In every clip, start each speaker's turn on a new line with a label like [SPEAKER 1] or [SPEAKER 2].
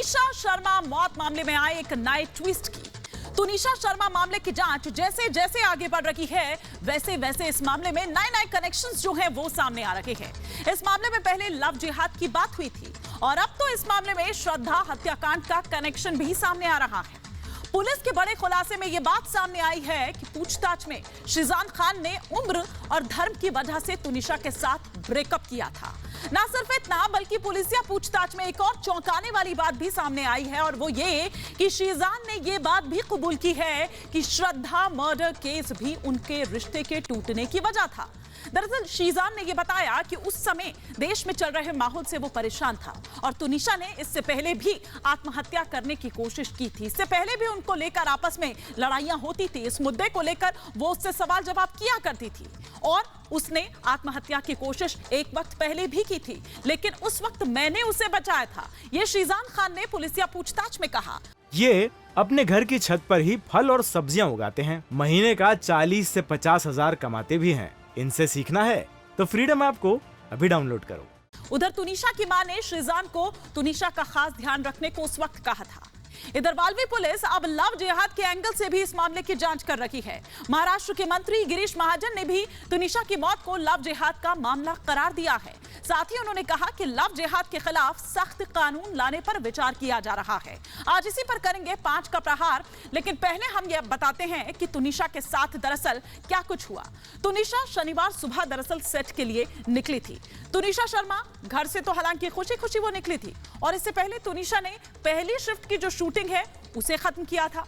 [SPEAKER 1] तुनिशा शर्मा मौत मामले में आए एक नए ट्विस्ट की। तुनिशा शर्मा मामले की जांच जैसे जैसे आगे बढ़ रही है, वैसे वैसे इस मामले में नए नए कनेक्शंस जो हैं वो सामने आ रहे हैं। इस मामले में पहले लव जिहाद की बात हुई थी और अब तो इस मामले में श्रद्धा हत्याकांड का कनेक्शन भी सामने आ रहा है। पुलिस के बड़े खुलासे में यह बात सामने आई है कि पूछताछ में शीजान खान ने उम्र और धर्म की वजह से तुनिशा के साथ ब्रेकअप किया था। ना सिर्फ इतना बल्कि पुलिसिया पूछताछ में एक और चौंकाने वाली बात भी सामने आई है और वो ये कि शीजान ने ये बात भी कबूल की है कि श्रद्धा मर्डर केस भी उनके रिश्ते के टूटने की वजह था। दरअसल शीजान ने यह बताया कि उस समय देश में चल रहे माहौल से वो परेशान था और तुनिशा ने इससे पहले भी आत्महत्या करने की कोशिश की थी। इससे पहले भी उनको लेकर आपस में लड़ाइयां होती थी। इस मुद्दे को लेकर वो उससे सवाल जवाब किया करती थी और उसने आत्महत्या की कोशिश एक वक्त पहले भी की थी, लेकिन उस वक्त मैंने उसे बचाया था, ये शीजान खान ने पुलिसिया पूछताछ में कहा।
[SPEAKER 2] ये अपने घर की छत पर ही फल और सब्जियां उगाते हैं, महीने का 40 से 50 हजार कमाते भी हैं। इनसे सीखना है तो फ्रीडम ऐप को अभी डाउनलोड करो।
[SPEAKER 1] उधर तुनिशा की मां ने शीजान को तुनिशा का खास ध्यान रखने को उस वक्त कहा था। इधर वाल्वी पुलिस अब लव जिहाद के एंगल से भी इस मामले की जांच कर रही है। महाराष्ट्र के मंत्री गिरीश महाजन ने भी तुनिशा की मौत को लव जिहाद का मामला करार दिया है। साथ ही उन्होंने कहा कि लव जिहाद के खिलाफ सख्त कानून लाने पर विचार किया जा रहा है। आज इसी पर करेंगे 5 का प्रहार, लेकिन पहले हम यह बताते हैं कि तुनिशा के साथ दरअसल क्या कुछ हुआ। तुनिशा शनिवार सुबह दरअसल सेट के लिए निकली थी। तुनिशा शर्मा घर से तो हालांकि खुशी खुशी वो निकली थी और इससे पहले तुनिशा ने पहली शिफ्ट की जो शूटिंग है उसे खत्म किया था।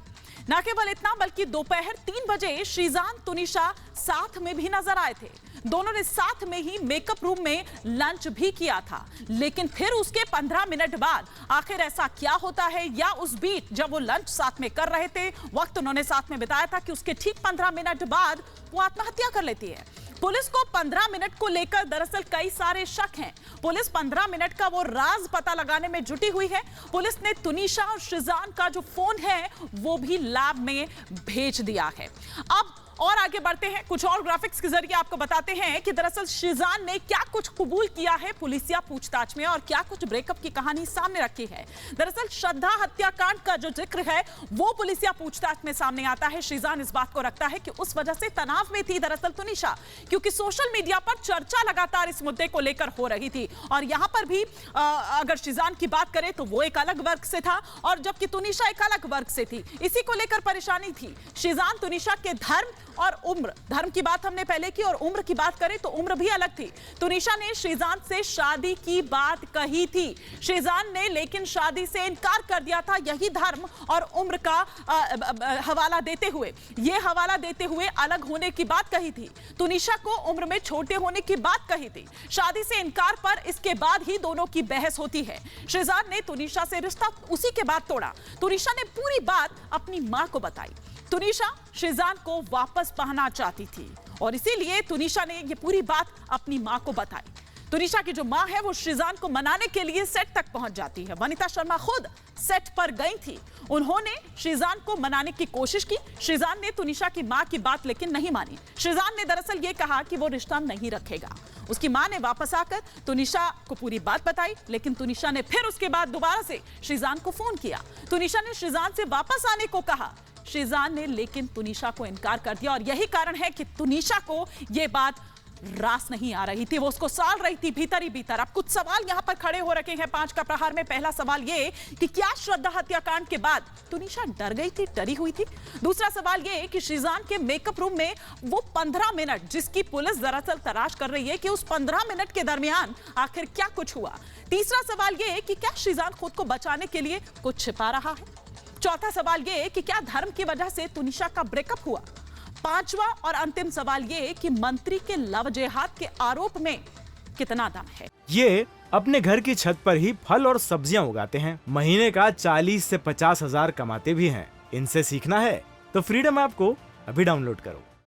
[SPEAKER 1] न केवल इतना बल्कि दोपहर 3 बजे शीजान तुनिशा साथ में भी नजर आए थे। दोनों ने साथ में ही मेकअप रूम में लंच भी किया था, लेकिन फिर उसके 15 मिनट बाद आखिर ऐसा क्या होता है या उस बीच जब वो लंच साथ में कर रहे थे, वक्त उन्होंने साथ में बिताया था कि उसके ठीक 15 मिनट बाद वो आत्महत्या कर लेती है। पुलिस को 15 मिनट को लेकर दरअसल कई सारे शक हैं। पुलिस 15 मिनट का वो राज पता लगाने में जुटी हुई है। पुलिस ने तुनिशा और शीजान का जो फोन है वो भी लैब में भेज दिया है। अब और आगे बढ़ते हैं, कुछ और ग्राफिक्स के जरिए आपको बताते हैं कि दरअसल शीजान ने क्या कुछ कबूल किया है पुलिसिया पूछताछ में और क्या कुछ ब्रेकअप की कहानी सामने रखी है। दरअसल श्रद्धा हत्याकांड का जो जिक्र है वो पुलिसिया पूछताछ में सामने आता है। शीजान इस बात को रखता है कि उस वजह से तनाव में थी दरअसल तुनिशा, क्योंकि सोशल मीडिया पर चर्चा लगातार इस मुद्दे को लेकर हो रही थी और यहां पर भी अगर शीजान की बात करें तो वो एक अलग वर्ग से था और जबकि तुनिशा एक अलग वर्ग से थी। इसी को लेकर परेशानी थी। शीजान तुनिशा के धर्म और उम्र, धर्म की बात हमने पहले की और उम्र की बात करें तो उम्र भी अलग थी। तुनिशा ने शीजान से शादी की बात कही थी, शीजान ने लेकिन शादी से इनकार कर दिया था, यही धर्म और उम्र का हवाला देते हुए, ये हवाला देते हुए अलग होने की बात कही थी। तुनिशा को उम्र में छोटे होने की बात कही थी। शादी से इनकार पर इसके बाद ही दोनों की बहस होती है। शीजान ने तुनिशा से रिश्ता उसी के बाद तोड़ा। तुनिशा ने पूरी बात अपनी मां को बताई। तुनिशा शीजान को वापस पाना चाहती थी और इसीलिए तुनिशा ने यह पूरी बात अपनी मां को बताई। तुनिशा की जो मां है वो शीजान को मनाने के लिए सेट तक पहुंच जाती है। वनिता शर्मा खुद सेट पर गई थी, उन्होंने शीजान को मनाने की कोशिश की। शीजान ने तुनिशा की मां की बात लेकिन नहीं मानी। शीजान ने दरअसल ये कहा कि वो रिश्ता नहीं रखेगा। उसकी मां ने वापस आकर तुनिशा को पूरी बात बताई, लेकिन तुनिशा ने फिर उसके बाद दोबारा से शीजान को फोन किया। तुनिशा ने शीजान से वापस आने को कहा। शीजान ने लेकिन तुनिशा को इनकार कर दिया और यही कारण है कि तुनिशा को यह बात रास नहीं आ रही थी, वो उसको साल रही थी भीतर ही भीतर। अब कुछ सवाल यहां पर खड़े हो रखे हैं 5 का प्रहार में। पहला सवाल ये कि क्या श्रद्धा हत्याकांड के बाद तुनिशा डर गई थी, डरी हुई थी? दूसरा सवाल ये कि शीजान के मेकअप रूम में वो 15 मिनट जिसकी पुलिस दरअसल तलाश कर रही है कि उस 15 मिनट के दरमियान आखिर क्या कुछ हुआ? तीसरा सवाल ये कि क्या शीजान खुद को बचाने के लिए कुछ छिपा रहा है? चौथा सवाल ये कि क्या धर्म की वजह से तुनिशा का ब्रेकअप हुआ? पांचवा और अंतिम सवाल ये कि मंत्री के लव जिहाद के आरोप में कितना दम है?
[SPEAKER 2] ये अपने घर की छत पर ही फल और सब्जियां उगाते हैं, महीने का 40 से 50 हजार कमाते भी हैं। इनसे सीखना है तो फ्रीडम ऐप को अभी डाउनलोड करो।